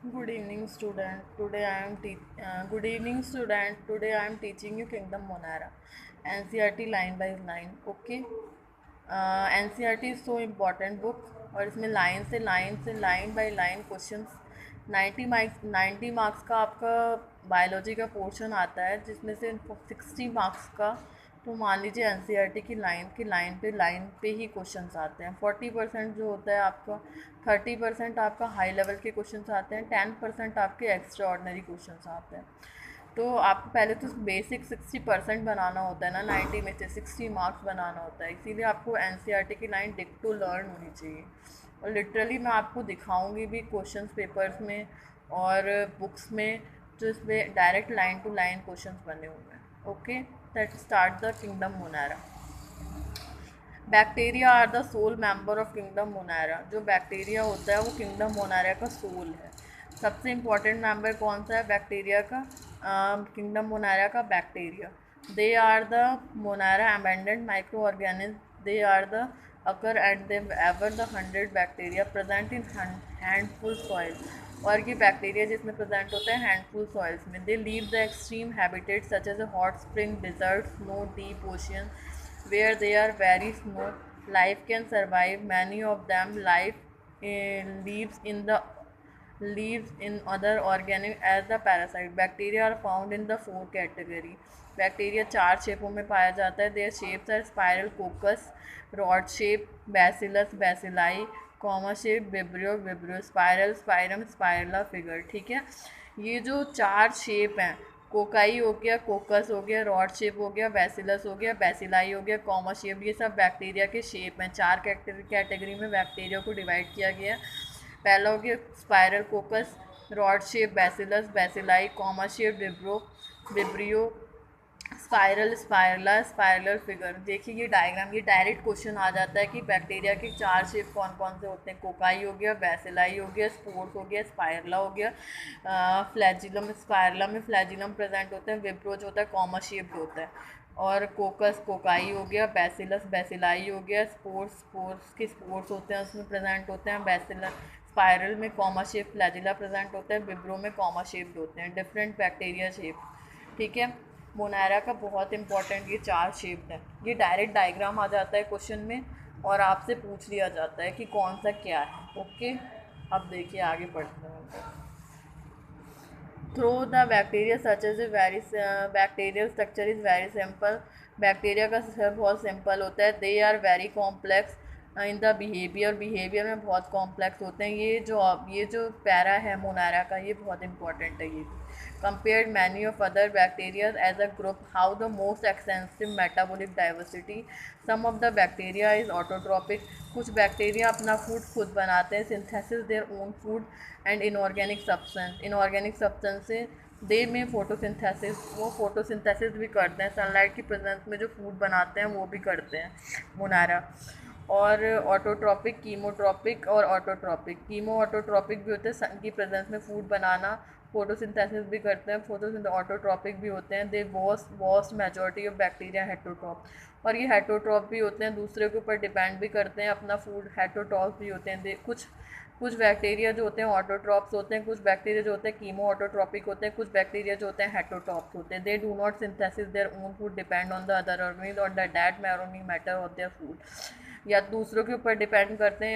Good evening, student. Good evening, student. Today I am teaching you Kingdom Monera, NCERT line by line. Okay. NCERT is so important book और इसमें line by line questions 90 marks का आपका biology का portion आता है, जिसमें से 60 marks का तो मान लीजिए एनसीईआरटी की लाइन पे ही क्वेश्चंस आते हैं। 40% जो होता है आपका, 30% आपका हाई लेवल के क्वेश्चंस आते हैं, 10% आपके एक्स्ट्रा ऑर्डिनरी क्वेश्चंस आते हैं। तो आपको पहले तो बेसिक 60% बनाना होता है ना, 90 में से 60 मार्क्स बनाना होता है, इसीलिए आपको एनसीईआरटी की लाइन डिक टू लर्न होनी चाहिए। और लिटरली मैं आपको दिखाऊंगी भी क्वेश्चंस पेपर्स में और बुक्स में, जो इसमें direct line to line questions बने हुए हैं। Okay, let's start the kingdom Monera. Bacteria are the sole member of kingdom Monera. जो बैक्टीरिया होता है वो किंगडम मोनारा का सोल है। सबसे इम्पॉर्टेंट मेंबर कौन सा है बैक्टीरिया का? किंगडम मोनारा का bacteria. They are the Monera abundant microorganism. They are the occur and they ever the 100 bacteria present in handful soil. और ये बैक्टीरिया जिसमें प्रेजेंट होता है हैंडफुल सॉइल्स में। They live the extreme habitat such as a hot spring, desert, snow, deep ocean where they are very small. Life can survive. Many of them lives in other organic as the parasite. Bacteria are found in the four category. Bacteria 4 शेपों में पाया जाता है। Their shapes are spiral coccus, rod shape bacillus bacilli, comma shape vibrio vibrio, spiral spirillum spirilla figure. ठीक है, ये जो 4 shape हैं, कोकाई हो गया, कोकस हो गया, रॉड शेप हो गया, बैसिलस हो गया, बैसिलाई हो गया, कॉमा शेप, ये सब बैक्टीरिया के शेप हैं। 4 कैटेगरी में बैक्टीरिया को डिवाइड किया गया। पहला हो गया spiral coccus, rod shape bacillus bacilli, comma shape vibrio, spiral spirilla spirilla figure. देखिए ये डायग्राम, ये डायरेक्ट क्वेश्चन आ जाता है कि बैक्टीरिया के 4 शेप कौन कौन से होते हैं। कोकाई हो गया, बैसिलाई हो गया, स्पोर्स हो गया, स्पायरला हो गया, फ्लैजिलम स्पायरला में फ्लैजिलम प्रेजेंट होता है, विप्रोज होता है, कॉमा शेप्ड होता है। और कोकस कोकाई हो गया, बैसिलस बैसिलाई हो गया, स्पोर्स के स्पोर्स होते हैं उसमें प्रेजेंट होते हैं, बैसिलस स्पायरल में कॉमा शेप फ्लैजिला प्रेजेंट होता है, विब्रो में कॉमा शेप्ड होते हैं। Different bacteria shape. ठीक है, मोनारा का बहुत इंपॉर्टेंट ये 4 शेप है। ये डायरेक्ट डायग्राम आ जाता है क्वेश्चन में और आपसे पूछ लिया जाता है कि कौन सा क्या है। ओके, अब देखिए आगे बढ़ते हैं। Through the bacteria such as a very bacterial structure is very simple. Bacteria का स्ट्रक्चर बहुत सिंपल होता है। They are very complex in the behaviour में बहुत कॉम्प्लेक्स होते हैं। ये जो पैरा है मोनारा का, ये बहुत इंपॉर्टेंट है। ये compared many of other bacteria as a group, how the most extensive metabolic diversity. Some of the bacteria is autotrophic. कुछ बैक्टीरिया अपना फूड खुद बनाते हैं, synthesis their own food and inorganic substance से दे में फोटोसिंथेसिस, वो फोटोसिंथेसिस भी करते हैं, सनलाइट की प्रेजेंस में जो फूड बनाते हैं वो भी करते हैं मोनारा। और ऑटोट्रॉपिक, कीमोट्रॉपिक और ऑटोट्रॉपिक। कीमो ऑटोट्रॉपिक भी होते हैं, सन की प्रेजेंस में फूड बनाना, फोटोसिंथेसिस भी करते हैं, ऑटोट्रॉपिक भी होते हैं। दे वॉस्ट मेजॉरिटी ऑफ बैक्टीरिया हेटरोट्रॉप। और ये हेटरोट्रॉप भी होते हैं, दूसरे के ऊपर डिपेंड भी करते हैं अपना फूड। हेटरोट्रॉप भी होते हैं। कुछ बैक्टीरिया जो होते हैं ऑटोट्रॉप्स होते हैं, कुछ बैक्टीरिया जो होते हैं कीमो ऑटोट्रॉपिक होते हैं, कुछ बैक्टीरिया जो होते हैं हेटरोट्रॉप्स होते हैं। They do not synthesis their own food, depend on the other organism और the dead organic matter of their food. या दूसरों के ऊपर डिपेंड करते हैं,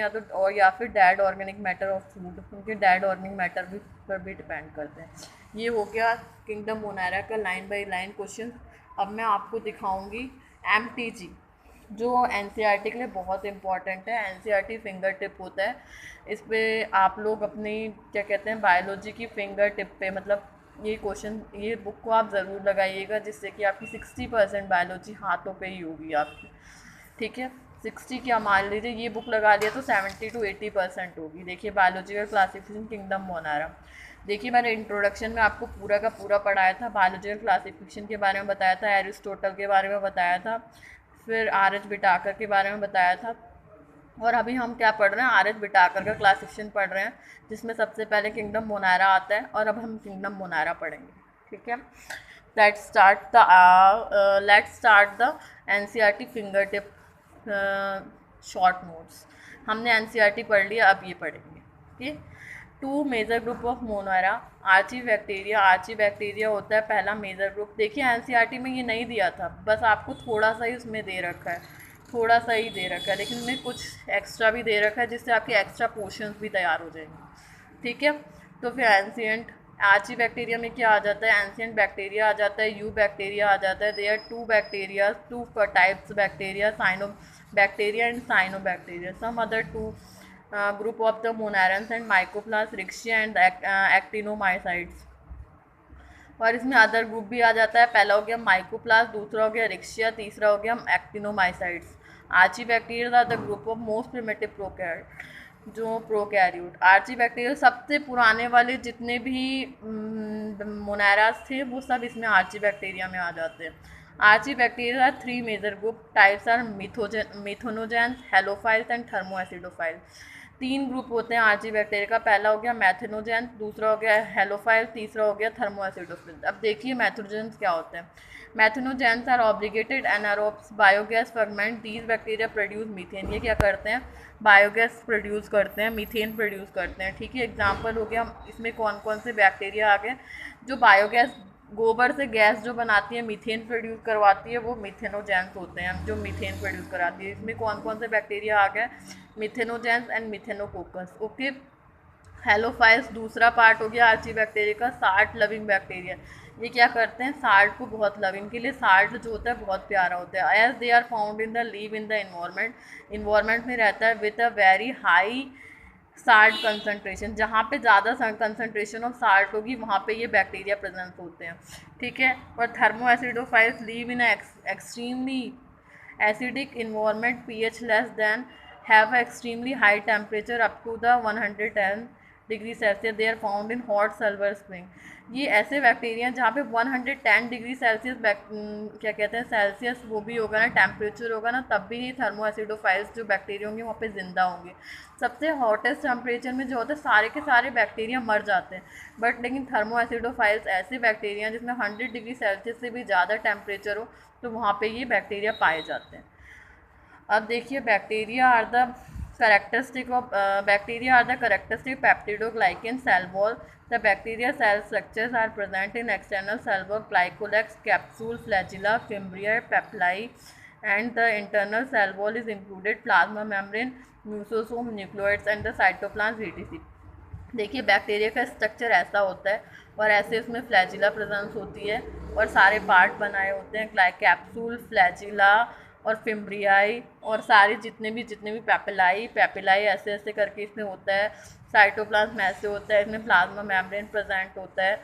या फिर dead organic matter of food, उनके डैड ऑर्गेनिक मैटर भी पर भी डिपेंड करते हैं। ये हो गया किंगडम मोनारा का लाइन बाय लाइन क्वेश्चन। अब मैं आपको दिखाऊंगी एमटीजी, जो एनसीईआरटी के लिए बहुत इंपॉर्टेंट है। एनसीईआरटी फिंगर टिप होता है। इस पर आप लोग अपनी क्या कहते हैं बायोलॉजी की फिंगर टिप पे, मतलब ये क्वेश्चन, ये बुक को आप ज़रूर लगाइएगा, जिससे कि आपकी 60% बायोलॉजी हाथों पे ही होगी आपकी। ठीक है, 60 क्या मान लीजिए, ये बुक लगा लिया तो 70 to 80% होगी। देखिए बायोलॉजिकल क्लासिफिकेशन किंगडम मोनारा। देखिए मैंने इंट्रोडक्शन में आपको पूरा का पूरा पढ़ाया था, बायोलॉजिकल क्लासिफिकेशन के बारे में बताया था, एरिस्टोटल के बारे में बताया था, फिर आर एच बिटाकर के बारे में बताया था। और अभी हम क्या पढ़ रहे हैं, आर एच बिटाकर का क्लासिफिकेशन पढ़ रहे हैं, जिसमें सबसे पहले किंगडम मोनारा आता है, और अब हम किंगडम मोनारा पढ़ेंगे। ठीक है, let's start the NCERT fingertip short notes. हमने एनसीईआरटी पढ़ लिया, अब ये पढ़ेंगे। Okay. Two major group of Monera, archaebacteria होता है पहला मेजर ग्रुप। देखिए एनसीईआरटी में ये नहीं दिया था, बस आपको थोड़ा सा ही उसमें दे रखा है, थोड़ा सा ही दे रखा है, लेकिन उन्हें कुछ एक्स्ट्रा भी दे रखा है जिससे आपके एक्स्ट्रा पोर्शंस भी तैयार हो जाएंगे, ठीक है। तो फिर एंशिएंट आर्ची बैक्टीरिया में क्या आ जाता है, एंशिएंट बैक्टीरिया आ जाता है, यू बैक्टीरिया आ जाता है। There two bacteria, two types bacteria, cyanobacteria and cyanobacteria. Some other two group of the monarans and mycoplasma, Riccia and actinomycetes। और इसमें अदर ग्रुप भी आ जाता है, पहला हो गया माइकोप्लास्ट, दूसरा हो गया रिक्शिया, तीसरा हो गया actinomycetes. Archaebacteria are the group of most primitive prokaryote, जो प्रोकैरियोट। आर्ची बैक्टीरिया सबसे पुराने वाले जितने भी मोनारास थे वो सब इसमें आर्ची बैक्टीरिया में आ जाते हैं। Archaebacteria are three major group, types are methanogens, halophiles and thermoacidophiles. तीन ग्रुप होते हैं आर्ची बैक्टीरिया का, पहला हो गया मैथेनोजेंस, दूसरा हो गया हेलोफाइल, तीसरा हो गया थर्मोएसिडोफिल। अब देखिए मैथेनोजेंस क्या होते हैं। Methanogens are obligated anaerobes biogas ferment, these bacteria produce methane. ये क्या करते हैं, बायोगैस प्रोड्यूस करते हैं, मीथेन प्रोड्यूस करते हैं, ठीक है। एग्जाम्पल हो गया इसमें कौन कौन से बैक्टीरिया आ गए, जो बायोगैस गोबर से गैस जो बनाती है, मीथेन प्रोड्यूस करवाती है, वो मिथेनोजेंस होते हैं, जो मीथेन प्रोड्यूस कराती है। इसमें कौन कौन से बैक्टीरिया आ गए, मिथेनोजेंस एंड मिथेनोकोकस, ओके। हेलोफाइल्स दूसरा पार्ट हो गया आर्ची बैक्टीरिया का, साल्ट लविंग बैक्टीरिया। ये क्या करते हैं, साल्ट को बहुत लव, इनके लिए साल्ट जो होता है बहुत प्यारा होता है। As they are found in the leave in the environment में रहता है with a very high salt concentration, जहाँ पे ज़्यादा कंसनट्रेशन ऑफ साल्ट होगी वहाँ पे ये बैक्टीरिया प्रेजेंट होते हैं, ठीक है। और thermoacidophiles live in extremely acidic environment, pH less than, have extremely high temperature up to the 110 degree Celsius. They are found in hot sulphur spring. ये ऐसे बैक्टीरिया हैं जहाँ पे 110 डिग्री सेल्सियस क्या कहते हैं सेल्सियस वो भी होगा ना, टेम्परेचर होगा ना, तब भी थर्मोएसिडोफाइल्स जो बैक्टीरिया होंगे वहाँ पे जिंदा होंगे। सबसे हॉटेस्ट टेम्परेचर में जो होता है सारे के सारे बैक्टीरिया मर जाते हैं, बट लेकिन थर्मोएसिडोफाइल्स ऐसे बैक्टीरिया जिसमें 100 डिग्री सेल्सियस से भी ज़्यादा टेम्परेचर हो तो वहाँ पे ये बैक्टीरिया पाए जाते हैं। अब देखिए bacteria are the characteristic peptidoglycan cell wall. The bacteria cell structures are present in external cell wall, glycocalyx, capsule, flagella, fimbriae, pili and the internal cell wall is included plasma membrane, mesosome, nucleoids and the cytoplasm etc। देखिए bacteria का structure ऐसा होता है और ऐसे उसमें flagella presence होती है और सारे पार्ट बनाए होते हैं, कैप्सूल, फ्लैजिला और फिम्ब्रियाई और सारे जितने भी पेपिलाई ऐसे ऐसे करके इसमें होता है। साइटोप्लाज्म ऐसे होता है, इसमें प्लाज्मा मेम्ब्रेन प्रेजेंट होता है,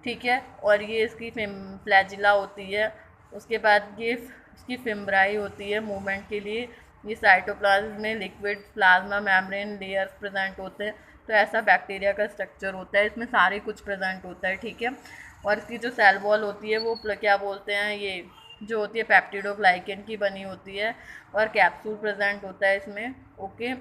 ठीक है। और ये इसकी फ्लैजिला होती है, उसके बाद ये इसकी फिम्ब्राई होती है मूवमेंट के लिए। ये साइटोप्लाज्म में liquid plasma membrane layers present होते हैं। तो ऐसा बैक्टीरिया का स्ट्रक्चर होता है, इसमें सारे कुछ प्रेजेंट होता है, ठीक है। और इसकी जो सेल वॉल होती है वो क्या बोलते हैं, ये जो होती है पेप्टिडोग्लाइकेन की बनी होती है और कैप्सूल प्रेजेंट होता है इसमें, okay.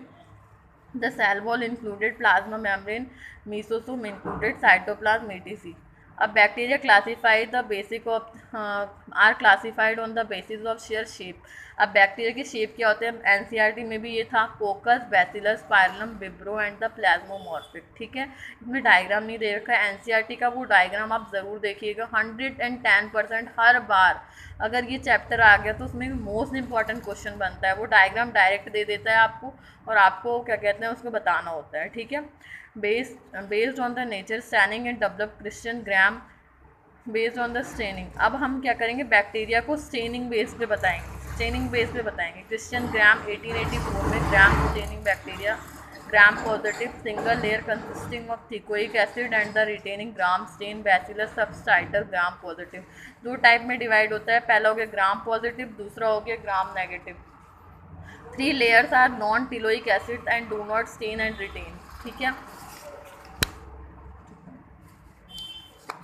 The cell wall included plasma membrane, mesosome included cytoplasm etc। अब bacteria classified the basic of are classified on the basis of share shape. अब बैक्टीरिया के शेप क्या होते हैं, एनसीईआरटी में भी ये था, coccus, bacillus, spirillum, vibrio and the pleomorphic, ठीक है। इसमें डायग्राम नहीं दे रखा है, एनसीईआरटी का वो डायग्राम आप ज़रूर देखिएगा। 110% हर बार अगर ये चैप्टर आ गया तो उसमें मोस्ट इंपॉर्टेंट क्वेश्चन बनता है, वो डायग्राम डायरेक्ट दे देता है आपको और आपको क्या कहते हैं उसको बताना होता है, ठीक है। Based on the nature staining and develop Christian gram based on the staining. अब हम क्या करेंगे, बैक्टीरिया को स्टेनिंग बेस पे बताएंगे। क्रिश्चियन ग्राम 1884 में Gram staining bacteria, Gram positive single layer consisting of teichoic acid and the retaining Gram stain bacillus सबस्टाइटर Gram positive. दो टाइप में डिवाइड होता है, पहला हो गया ग्राम पॉजिटिव, दूसरा हो गया gram negative. 3 layers are non-teichoic acids and do not stain and retain, ठीक है।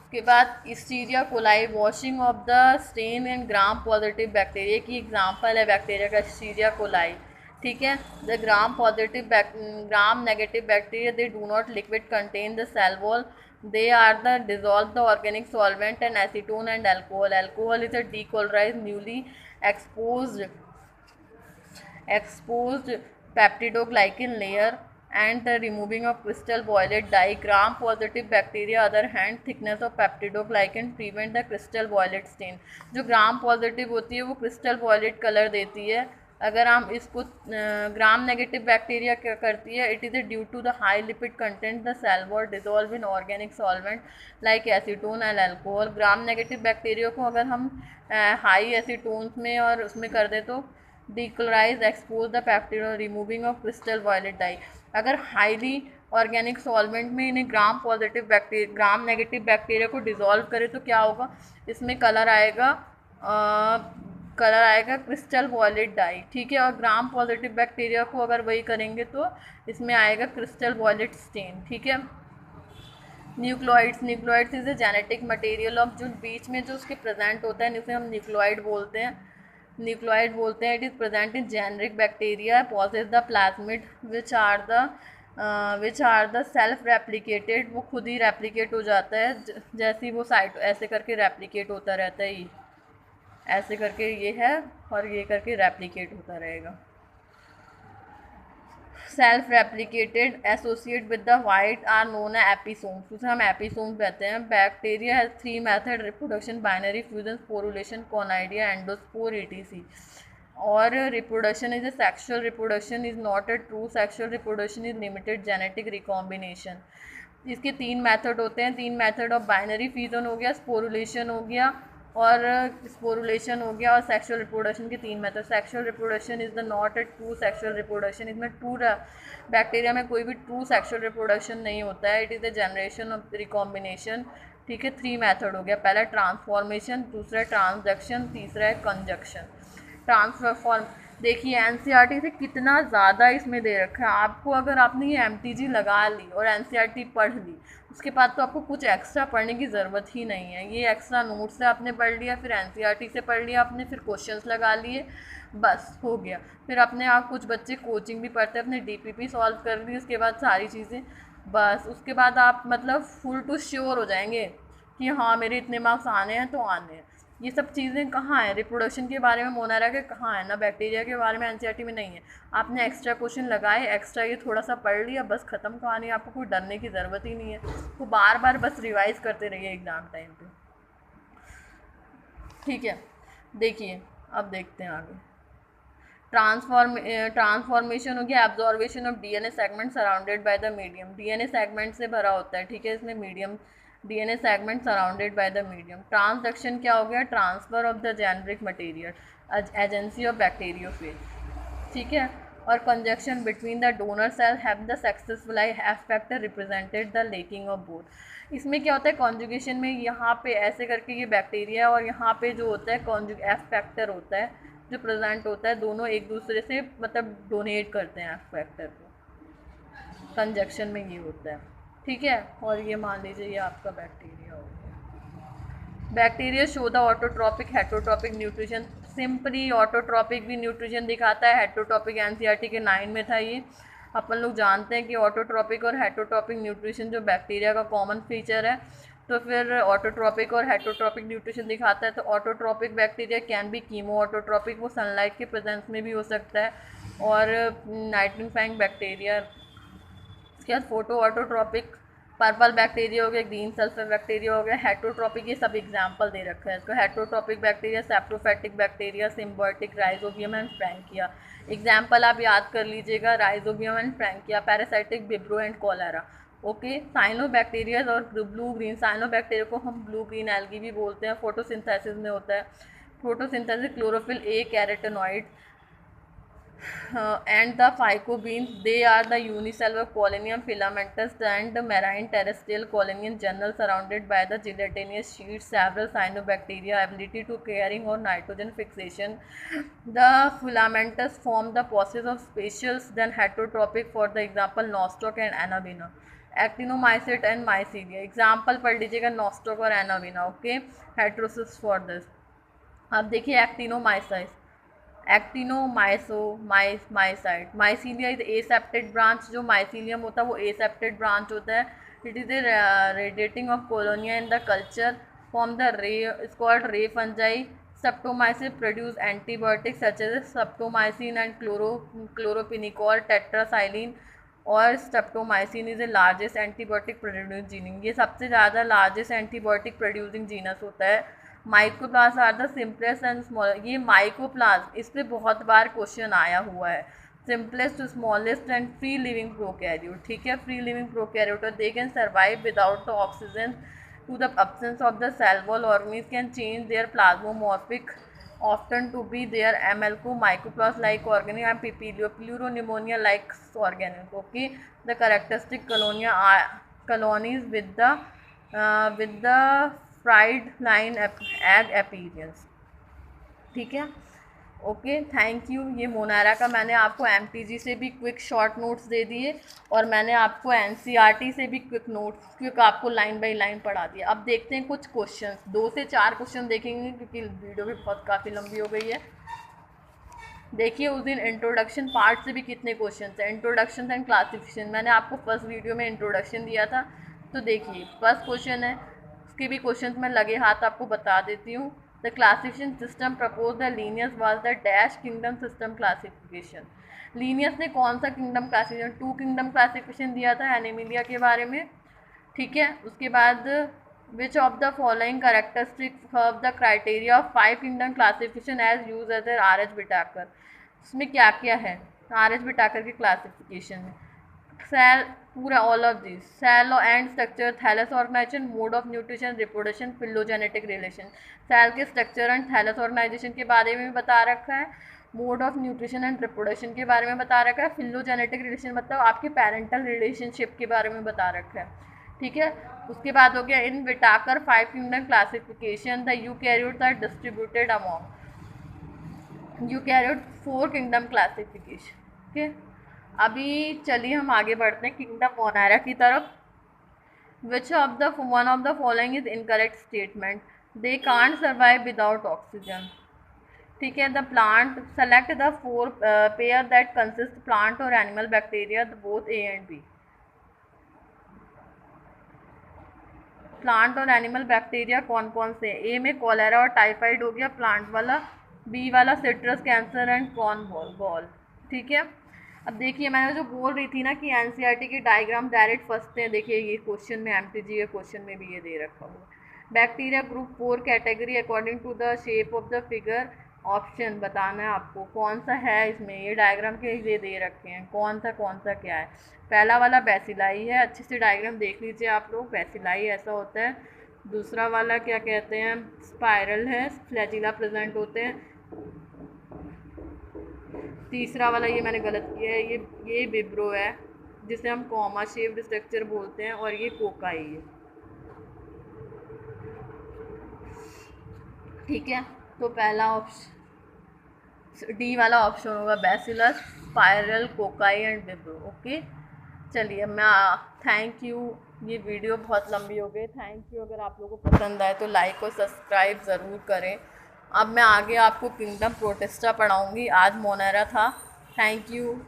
उसके बाद Escherichia coli, washing off the stain and gram positive bacteria की एग्जाम्पल है बैक्टीरिया का Escherichia coli, ठीक है। The gram negative bacteria they do not liquid contain the cell wall, they are the dissolve the organic solvent and acetone and alcohol is a decolorized newly exposed peptidoglycan layer and the removing of crystal violet dye. Gram positive bacteria other hand thickness of peptidoglycan prevent the crystal violet stain. जो gram positive होती है वो crystal violet colour देती है. अगर हम इसको ग्राम negative bacteria क्या करती है, it is due to the high lipid content the cell wall dissolve in organic solvent like acetone and alcohol. Gram negative bacteria को अगर हम हाई एसीटोन्स में और उसमें कर दे तो decolorize expose the bacteria removing of crystal violet dye. अगर हाईली ऑर्गेनिक सॉल्वेंट में इन्हें Gram positive bacteria Gram negative bacteria को डिज़ोल्व करे तो क्या होगा, इसमें कलर आएगा क्रिस्टल वॉयलेट डाई. ठीक है, और ग्राम पॉजिटिव बैक्टीरिया को अगर वही करेंगे तो इसमें आएगा क्रिस्टल वॉयलेट स्टेन. ठीक है. Nucleoids is a genetic material of जो बीच में जो उसके प्रेजेंट होता है जिसे हम न्यूक्लियोइड बोलते हैं. It is present in generic bacteria possess the plasmid which are the self replicated. वो खुद ही रेप्लिकेट हो जाता है जैसे ही वो साइट ऐसे करके रेप्लिकेट होता रहता है. ऐसे करके ये है और ये करके रेप्लिकेट होता रहेगा. Self replicated associate with the white are known episomes. उसे हम एपिसोम्स कहते हैं. Bacteria has 3 method reproduction binary fission sporulation conidia endospore etc. और reproduction is asexual reproduction is not a true sexual reproduction is limited genetic recombination. इसके 3 method होते हैं. 3 method of binary fusion हो गया, sporulation हो गया और sexual reproduction के 3 method. Sexual reproduction is the not a true sexual reproduction. इसमें ट्रू बैक्टीरिया में कोई भी ट्रू सेक्सुअल रिप्रोडक्शन नहीं होता है. It is the generation of recombination. ठीक है, 3 मेथड हो गया. पहला ट्रांसफॉर्मेशन, दूसरा ट्रांसडक्शन, तीसरा है कंजक्शन. ट्रांसफॉर्म देखिए एनसीईआरटी से कितना ज़्यादा इसमें दे रखा है आपको. अगर आपने ये एमटीजी लगा ली और एनसीईआरटी पढ़ ली उसके बाद तो आपको कुछ एक्स्ट्रा पढ़ने की ज़रूरत ही नहीं है. ये एक्स्ट्रा नोट से आपने पढ़ लिया, फिर एनसीईआरटी से पढ़ लिया आपने, फिर क्वेश्चंस लगा लिए, बस हो गया. फिर अपने आप कुछ बच्चे कोचिंग भी पढ़ते हैं, अपने डीपीपी सॉल्व कर ली, उसके बाद सारी चीज़ें बस. उसके बाद आप मतलब फुल टू श्योर हो जाएंगे कि हाँ मेरे इतने मार्क्स आने हैं तो आने हैं. ये सब चीज़ें कहाँ हैं, रिप्रोडक्शन के बारे में मोनारा के कहाँ है ना, बैक्टीरिया के बारे में एनसीईआरटी में नहीं है. आपने एक्स्ट्रा क्वेश्चन लगाए, एक्स्ट्रा ये थोड़ा सा पढ़ लिया, बस ख़त्म कहानी. आपको कोई डरने की ज़रूरत ही नहीं है. तो बार बार बस रिवाइज करते रहिए एग्ज़ाम टाइम पे. ठीक है, देखिए अब देखते हैं आगे. ट्रांसफॉर्मेशन हो गया absorption of DNA segment surrounded by the medium. DNA segment से भरा होता है. ठीक है, इसमें medium DNA segment surrounded by the medium. Transduction क्या हो गया, transfer of the generic material agency of bacteriophage. ठीक है, और conjugation between the donor cell have the successful F factor represented the lacking of both. इसमें क्या होता है कॉन्जुगेशन में, यहाँ पे ऐसे करके ये बैक्टीरिया और यहाँ पे जो होता है एफ फैक्टर होता है जो प्रेजेंट होता है, दोनों एक दूसरे से मतलब डोनेट करते हैं एफ फैक्टर को. कंजक्शन में ये होता है. ठीक है, और ये मान लीजिए ये आपका बैक्टीरिया हो गया. Bacteria show the autotrophic heterotrophic nutrition. Simply autotrophic भी न्यूट्रिशन दिखाता है. हेटरोट्रॉपिक एनसीईआरटी के 9 में था. ये अपन लोग जानते हैं कि ऑटोट्रॉपिक और हेटरोट्रॉपिक न्यूट्रिशन जो बैक्टीरिया का कॉमन फीचर है. तो फिर ऑटोट्रॉपिक और हेटरोट्रॉपिक न्यूट्रिशन दिखाता है. तो autotrophic bacteria can be chemo autotrophic, वो सनलाइट के प्रेजेंस में भी हो सकता है. और नाइट्रोफैंग बैक्टीरिया, क्या फोटो ऑटोट्रॉपिक पर्पल बैक्टीरिया हो गया, ग्रीन सल्फर बैक्टीरिया हो गया, हेटरोट्रॉपिक, ये सब एग्जांपल दे रखा है इसको. Heterotrophic bacteria, saprophytic bacteria, symbiotic, rhizobium and frankia. Example आप याद कर लीजिएगा, rhizobium and frankia. Parasitic, vibrio and cholera. Okay, cyanobacteria और ब्लू ग्रीन. साइनोबैक्टीरिया को हम ब्लू ग्रीन एल्गी भी बोलते हैं. फोटोसिंथेसिस में होता है. Photosynthesis, chlorophyll A, carotenoid and the phycobeans. They are the unicellular colonium filamentous and marine terrestrial colonium journal surrounded by the gelatinous sheets. Several cyanobacteria ability to carrying or nitrogen fixation. The filamentous form the process of species then heterotrophic, for the example nostoc and anabina. Actinomycete and mycelia. Example पढ़ लीजिएगा nostoc और anabina. Okay, heterocyst for this. अब देखिए actinomycete, actinomycete. Mycelia is aseptate branch. जो mycelium होता है वो aseptate branch होता है. It is a radiating of colonies in the culture form the ray is called ray fungi. Streptomycin produce antibiotics such as streptomycin and chloramphenicol, tetracycline. और streptomycin is a largest antibiotic producing genus, ये सबसे ज़्यादा largest antibiotic producing genus होता है। Mycoplasma are the simplest and small, ये mycoplasma इस पर बहुत बार क्वेश्चन आया हुआ है। Simplest smallest and free living prokaryote, ठीक है, free living prokaryote, they can survive without the oxygen to the absence of the cell wall. Organisms can change their plasmomorphic often to be their amalco mycoplast like organism and pleuropneumonia like organisms. Okay, the characteristic colonies with the fried line egg appearance, ठीक है। Okay, thank you. ये मोनारा का मैंने आपको MTG से भी quick short notes दे दिए और मैंने आपको एनसीईआरटी से भी क्विक आपको लाइन बाय लाइन पढ़ा दिया। अब देखते हैं कुछ क्वेश्चन, 2 से 4 क्वेश्चन देखेंगे क्योंकि वीडियो भी बहुत काफ़ी लंबी हो गई है। देखिए उस दिन इंट्रोडक्शन पार्ट से भी कितने क्वेश्चन थे। इंट्रोडक्शन एंड क्लासिफिकेशन, मैंने आपको फर्स्ट वीडियो में इंट्रोडक्शन दिया था, तो देखिए फर्स्ट क्वेश्चन है, उसके भी क्वेश्चन मैं लगे हाथ आपको बता देती हूँ। The classification system propose the Linnaeus was the dash kingdom system classification. Linnaeus ने कौन सा किंगडम क्लासिफिकेशन, 2 किंगडम क्लासिफिकेशन दिया था एनीमिलिया के बारे में, ठीक है। उसके बाद which of the following characteristic of the criteria of 5 kingdom classification as use as R H Whittaker, उसमें क्या क्या है आर एच बिटाकर के क्लासिफिकेशन में। सेल पूरा all of this, cell and structure, thallus organisation, mode of nutrition, reproduction, phylogenetic relation. Cell के structure and thallus organisation के बारे में बता रखा है, mode of nutrition and reproduction के बारे में बता रखा है, फिलोजेनेटिक रिलेशन मतलब आपके पेरेंटल रिलेशनशिप के बारे में बता रखा है, ठीक है। उसके बाद हो गया in Whittaker 5 kingdom classification the eukaryotes are distributed among eukaryote 4 kingdom classification, okay. अभी चलिए हम आगे बढ़ते हैं किंगडम मोनारा की तरफ। Which of the one of the following is incorrect statement, they can't survive without oxygen, ठीक है। The plant, select the 4 pair that consist plant और animal bacteria both A and B. Plant और animal bacteria कौन कौन से, ए में cholera और typhoid हो गया प्लांट वाला, बी वाला citrus cancer and corn ball, ठीक है। अब देखिए मैंने जो बोल रही थी ना कि एनसीईआरटी के डायग्राम डायरेक्ट फंसते हैं, देखिए ये क्वेश्चन में एमटीजी के क्वेश्चन में भी ये दे रखा हुआ। Bacteria group 4 category according to the shape of the figure, option बताना है आपको कौन सा है इसमें, ये डायग्राम के ये दे रखे हैं कौन सा क्या है। पहला वाला बैसिलाई है, अच्छे से डायग्राम देख लीजिए आप लोग, बैसिलाई ऐसा होता है। दूसरा वाला क्या कहते हैं, स्पाइरल है, फ्लैजिला प्रेजेंट होते हैं। तीसरा वाला ये मैंने गलत किया है, ये विब्रो है जिसे हम कॉमा शेप्ड स्ट्रक्चर बोलते हैं, और ये कोकाई है, ठीक है। तो पहला ऑप्शन डी वाला ऑप्शन होगा bacillus, spiral, cocci and विब्रो, okay. चलिए मैं थैंक यू, ये वीडियो बहुत लंबी हो गई, थैंक यू। अगर आप लोगों को पसंद आए तो लाइक और सब्सक्राइब ज़रूर करें। अब मैं आगे आपको किंगडम प्रोटिस्टा पढ़ाऊँगी, आज मोनारा था। Thank you.